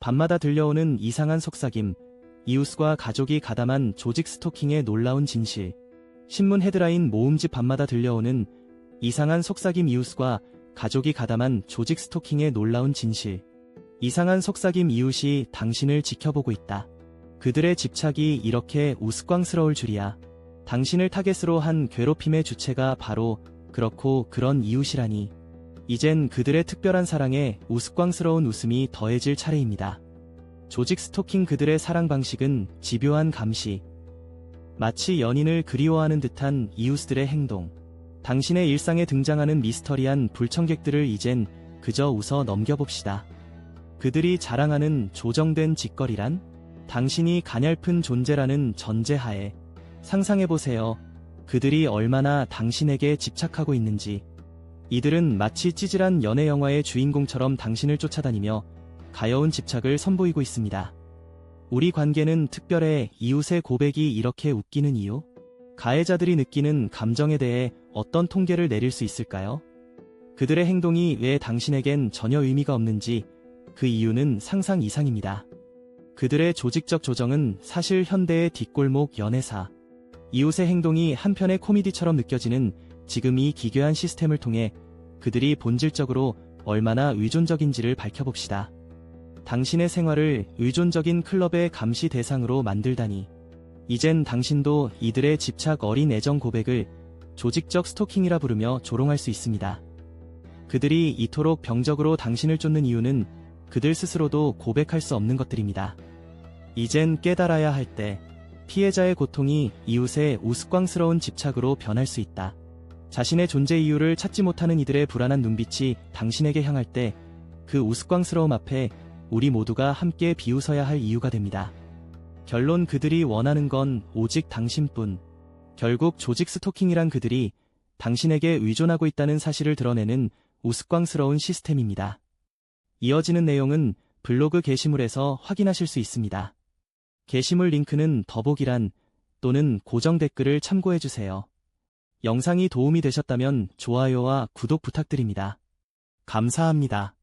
밤마다 들려오는 이상한 속삭임, 이웃과 가족이 가담한 조직 스토킹의 놀라운 진실. 신문 헤드라인 모음집 밤마다 들려오는 이상한 속삭임, 이웃과 가족이 가담한 조직 스토킹의 놀라운 진실. 이상한 속삭임, 이웃이 당신을 지켜보고 있다. 그들의 집착이 이렇게 우스꽝스러울 줄이야. 당신을 타겟으로 한 괴롭힘의 주체가 바로 그렇고 그런 이웃이라니. 이젠 그들의 특별한 사랑에 우스꽝스러운 웃음이 더해질 차례입니다. 조직 스토킹, 그들의 사랑 방식은 집요한 감시. 마치 연인을 그리워하는 듯한 이웃들의 행동. 당신의 일상에 등장하는 미스터리한 불청객들을 이젠 그저 웃어 넘겨봅시다. 그들이 자랑하는 조정된 짓거리란? 당신이 가냘픈 존재라는 전제하에 상상해보세요. 그들이 얼마나 당신에게 집착하고 있는지. 이들은 마치 찌질한 연애 영화의 주인공처럼 당신을 쫓아다니며 가여운 집착을 선보이고 있습니다. 우리 관계는 특별해. 이웃의 고백이 이렇게 웃기는 이유? 가해자들이 느끼는 감정에 대해 어떤 통계를 내릴 수 있을까요? 그들의 행동이 왜 당신에겐 전혀 의미가 없는지, 그 이유는 상상 이상입니다. 그들의 조직적 조정은 사실 현대의 뒷골목 연애사. 이웃의 행동이 한편의 코미디처럼 느껴지는 지금 이 기괴한 시스템을 통해 그들이 본질적으로 얼마나 의존적인지를 밝혀봅시다. 당신의 생활을 의존적인 클럽의 감시 대상으로 만들다니. 이젠 당신도 이들의 집착 어린 애정 고백을 조직적 스토킹이라 부르며 조롱할 수 있습니다. 그들이 이토록 병적으로 당신을 쫓는 이유는 그들 스스로도 고백할 수 없는 것들입니다. 이젠 깨달아야 할 때, 피해자의 고통이 이웃의 우스꽝스러운 집착으로 변할 수 있다. 자신의 존재 이유를 찾지 못하는 이들의 불안한 눈빛이 당신에게 향할 때, 그 우스꽝스러움 앞에 우리 모두가 함께 비웃어야 할 이유가 됩니다. 결론, 그들이 원하는 건 오직 당신뿐. 결국 조직 스토킹이란 그들이 당신에게 의존하고 있다는 사실을 드러내는 우스꽝스러운 시스템입니다. 이어지는 내용은 블로그 게시물에서 확인하실 수 있습니다. 게시물 링크는 더보기란 또는 고정 댓글을 참고해주세요. 영상이 도움이 되셨다면 좋아요와 구독 부탁드립니다. 감사합니다.